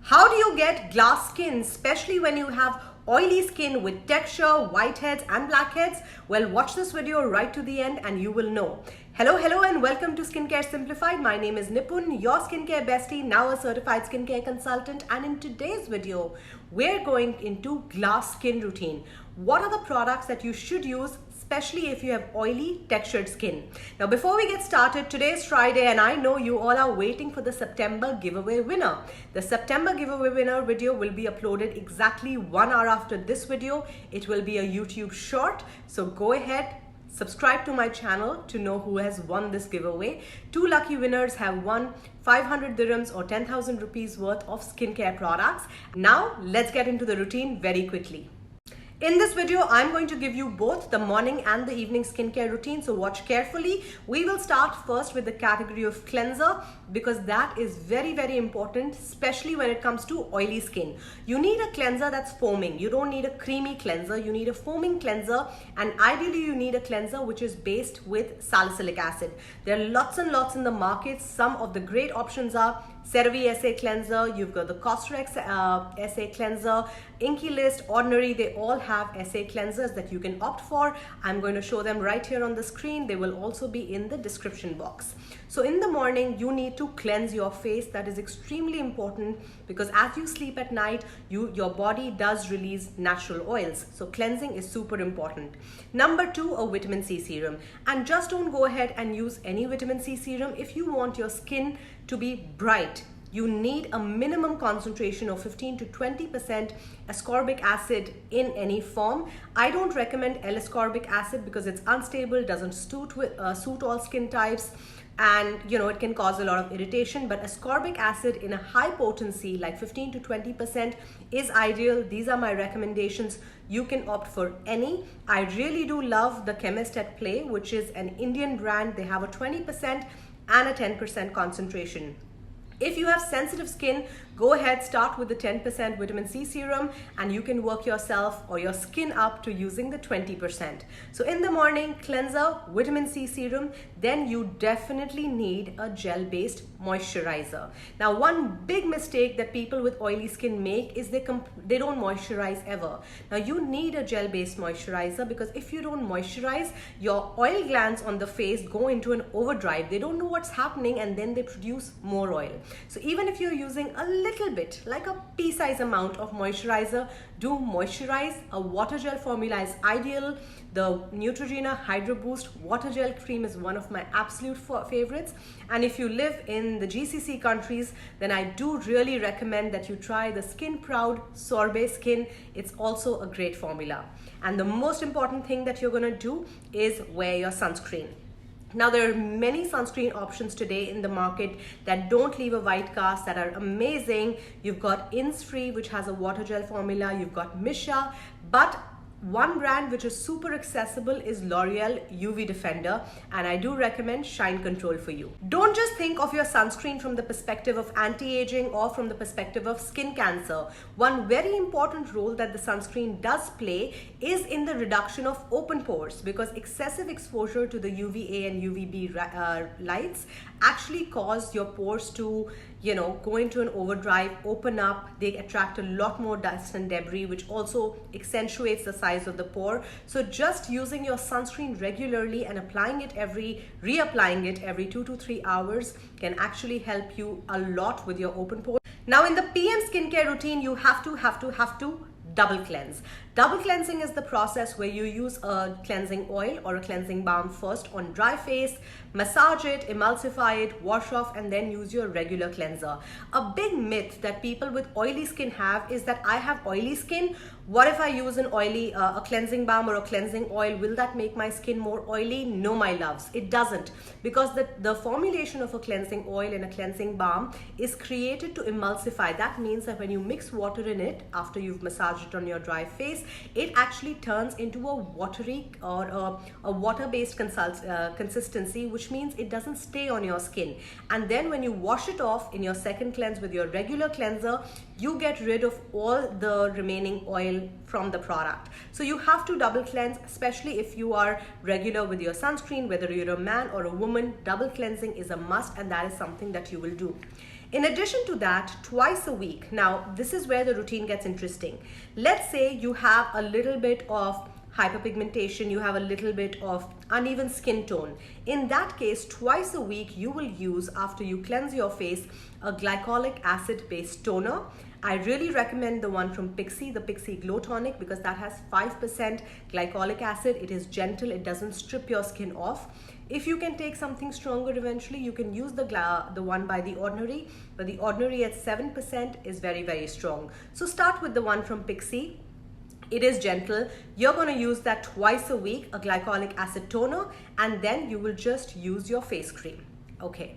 How do you get glass skin, especially when you have oily skin with texture, whiteheads and blackheads? Well, watch this video right to the end and you will know. Hello and welcome to Skincare Simplified. My name is Nipun, your skincare bestie, now a certified skincare consultant, and in today's video, we're going into glass skin routine. What are the products that you should use, especially if you have oily, textured skin? Now, before we get started, today is Friday and I know you all are waiting for the September giveaway winner. The September giveaway winner video will be uploaded exactly 1 hour after this video. It will be a YouTube short, so go ahead, subscribe to my channel to know who has won this giveaway. 2 lucky winners have won 500 dirhams or 10,000 rupees worth of skincare products. Now, let's get into the routine very quickly. In this video, I'm going to give you both the morning and the evening skincare routine, so watch carefully. We will start first with the category of cleanser because that is very important, especially when it comes to oily skin. You need a cleanser that's foaming. You don't need a creamy cleanser. You need a foaming cleanser, and ideally you need a cleanser which is based with salicylic acid. There are lots and lots in the market. Some of the great options are CeraVe SA Cleanser, you've got the Cosrx SA Cleanser, Inky List, Ordinary, they all have SA cleansers that you can opt for. I'm going to show them right here on the screen. They will also be in the description box. So in the morning, you need to cleanse your face. That is extremely important because as you sleep at night, your body does release natural oils. So cleansing is super important. Number 2, a vitamin C serum. And just don't go ahead and use any vitamin C serum. If you want your skin to be bright, you need a minimum concentration of 15 to 20% ascorbic acid in any form. I don't recommend L-ascorbic acid because it's unstable, doesn't suit all skin types, and it can cause a lot of irritation. But ascorbic acid in a high potency like 15 to 20% is ideal. These are my recommendations. You can opt for any. I really do love the Chemist at Play, which is an Indian brand. They have a 20% and a 10% concentration. If you have sensitive skin, go ahead, start with the 10% vitamin C serum and you can work yourself or your skin up to using the 20%. So in the morning, cleanser, vitamin C serum, then you definitely need a gel-based moisturizer. Now, one big mistake that people with oily skin make is they don't moisturize ever. Now, you need a gel-based moisturizer because if you don't moisturize, your oil glands on the face go into an overdrive. They don't know what's happening and then they produce more oil. So even if you're using a little bit, like a pea-size amount of moisturizer, do moisturize. A water gel formula is ideal. The Neutrogena Hydro Boost water gel cream is one of my absolute favorites. And if you live in the GCC countries, then I do really recommend that you try the Skin Proud Sorbet Skin. It's also a great formula. And the most important thing that you're going to do is wear your sunscreen. Now, there are many sunscreen options today in the market that don't leave a white cast, that are amazing. You've got Innisfree, which has a water gel formula. You've got Misha, but one brand which is super accessible is L'Oreal UV Defender, and I do recommend Shine Control for you. Don't just think of your sunscreen from the perspective of anti-aging or from the perspective of skin cancer. One very important role that the sunscreen does play is in the reduction of open pores, because excessive exposure to the UVA and UVB lights actually cause your pores to go into an overdrive, open up. They attract a lot more dust and debris, which also accentuates the size of the pore. So just using your sunscreen regularly and reapplying it every 2 to 3 hours can actually help you a lot with your open pores. Now, in the PM skincare routine, you have to double cleanse. Double cleansing is the process where you use a cleansing oil or a cleansing balm first on dry face, massage it, emulsify it, wash off, and then use your regular cleanser. A big myth that people with oily skin have is that I have oily skin. What if I use a cleansing balm or a cleansing oil? Will that make my skin more oily? No, my loves, it doesn't, because the formulation of a cleansing oil and a cleansing balm is created to emulsify. That means that when you mix water in it after you've massaged it on your dry face, it actually turns into a watery or a water-based consistency, which means it doesn't stay on your skin. And then when you wash it off in your second cleanse with your regular cleanser, you get rid of all the remaining oil from the product. So you have to double cleanse, especially if you are regular with your sunscreen. Whether you're a man or a woman, double cleansing is a must, and that is something that you will do. In addition to that, twice a week. Now, this is where the routine gets interesting. Let's say you have a little bit of hyperpigmentation, you have a little bit of uneven skin tone. In that case, twice a week you will use, after you cleanse your face, a glycolic acid based toner. I really recommend the one from Pixi, the Pixi Glow Tonic, because that has 5% glycolic acid. It is gentle, it doesn't strip your skin off. If you can take something stronger eventually, you can use the one by The Ordinary, but The Ordinary at 7% is very, very strong. So start with the one from Pixi. It is gentle. You're going to use that twice a week, a glycolic acid toner, and then you will just use your face cream. Okay.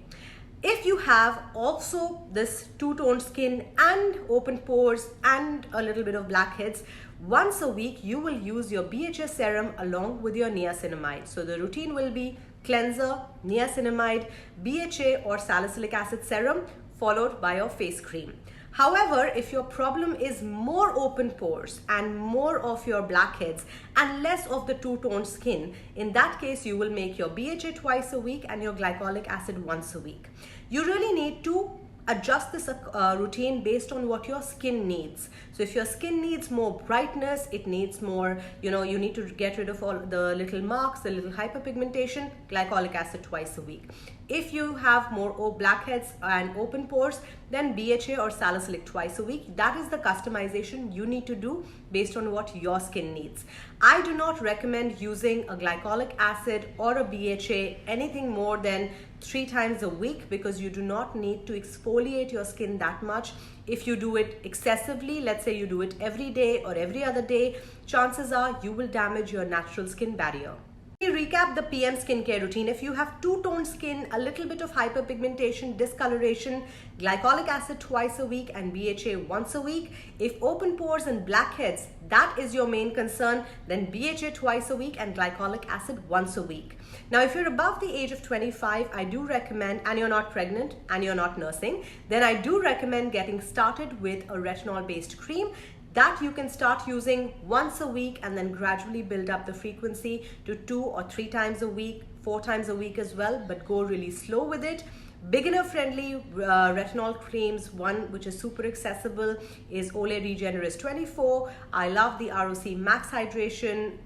If you have also this two-toned skin and open pores and a little bit of blackheads, once a week you will use your BHA serum along with your niacinamide. So the routine will be cleanser, niacinamide, BHA or salicylic acid serum, followed by your face cream. However, if your problem is more open pores and more of your blackheads and less of the two-toned skin, in that case you will make your BHA twice a week and your glycolic acid once a week. You really need to adjust this routine based on what your skin needs. So if your skin needs more brightness, it needs more, you need to get rid of all the little marks, the little hyperpigmentation, glycolic acid twice a week. If you have more blackheads and open pores, then BHA or salicylic twice a week. That is the customization you need to do based on what your skin needs. I do not recommend using a glycolic acid or a BHA anything more than 3 times a week, because you do not need to exfoliate your skin that much. If you do it excessively, let's say you do it every day or every other day, chances are you will damage your natural skin barrier. Recap the PM skincare routine. If you have two-toned skin, a little bit of hyperpigmentation, discoloration, glycolic acid twice a week and BHA once a week. If open pores and blackheads, that is your main concern, then BHA twice a week and glycolic acid once a week. Now, if you're above the age of 25, I do recommend, and you're not pregnant and you're not nursing, then I do recommend getting started with a retinol-based cream that you can start using once a week and then gradually build up the frequency to 2 or 3 times a week, 4 times a week as well, but go really slow with it. Beginner friendly retinol creams, one which is super accessible is Olay Regenerist 24. I love the ROC Max Hydration.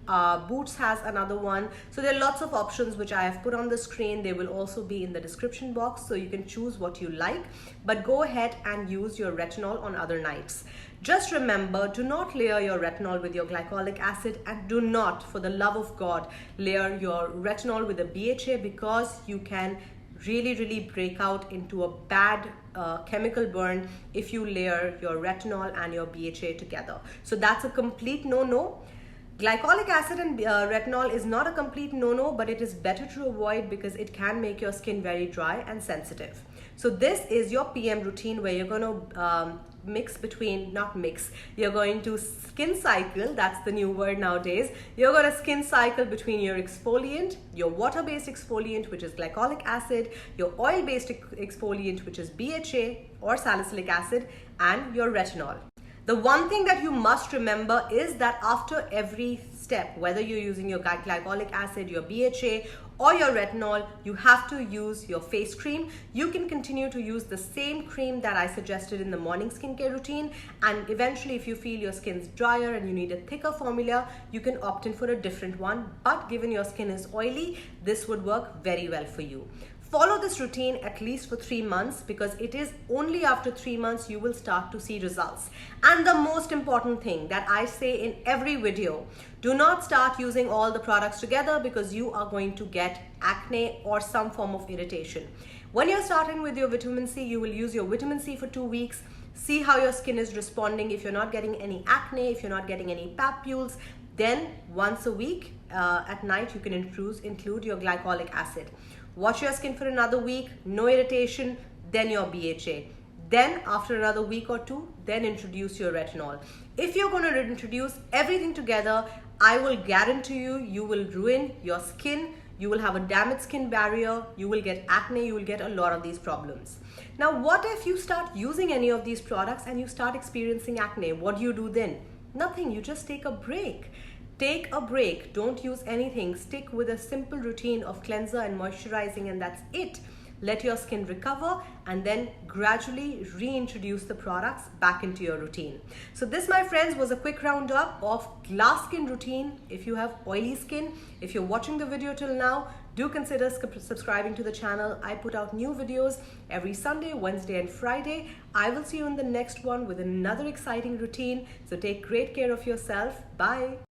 Boots has another one. So there are lots of options which I have put on the screen. They will also be in the description box, so you can choose what you like, but go ahead and use your retinol on other nights. Just remember, do not layer your retinol with your glycolic acid, and do not, for the love of God, layer your retinol with a BHA, because you can really break out into a bad chemical burn if you layer your retinol and your BHA together. So that's a complete no-no. Glycolic acid and retinol is not a complete no-no, but it is better to avoid because it can make your skin very dry and sensitive. So this is your PM routine, where you're going to you're going to skin cycle, that's the new word nowadays. You're going to skin cycle between your exfoliant, your water-based exfoliant, which is glycolic acid, your oil-based exfoliant, which is BHA or salicylic acid, and your retinol. The one thing that you must remember is that after every step, whether you're using your glycolic acid, your BHA, or your retinol, you have to use your face cream. You can continue to use the same cream that I suggested in the morning skincare routine, and eventually if you feel your skin's drier and you need a thicker formula, you can opt in for a different one. But given your skin is oily, this would work very well for you. Follow this routine at least for 3 months, because it is only after 3 months you will start to see results. And the most important thing that I say in every video, do not start using all the products together, because you are going to get acne or some form of irritation. When you're starting with your vitamin C, you will use your vitamin C for 2 weeks. See how your skin is responding. If you're not getting any acne, if you're not getting any papules, then once a week at night you can include your glycolic acid. Watch your skin for another week, no irritation, then your BHA. Then after another week or 2, then introduce your retinol. If you're going to introduce everything together, I will guarantee you, you will ruin your skin, you will have a damaged skin barrier, you will get acne, you will get a lot of these problems. Now, what if you start using any of these products and you start experiencing acne? What do you do then? Nothing, you just take a break. Take a break, don't use anything. Stick with a simple routine of cleanser and moisturizing, and that's it. let your skin recover, and then gradually reintroduce the products back into your routine. So this, my friends, was a quick roundup of glass skin routine. If you have oily skin, if you're watching the video till now, do consider subscribing to the channel. I put out new videos every Sunday, Wednesday and Friday. I will see you in the next one with another exciting routine. So take great care of yourself. Bye.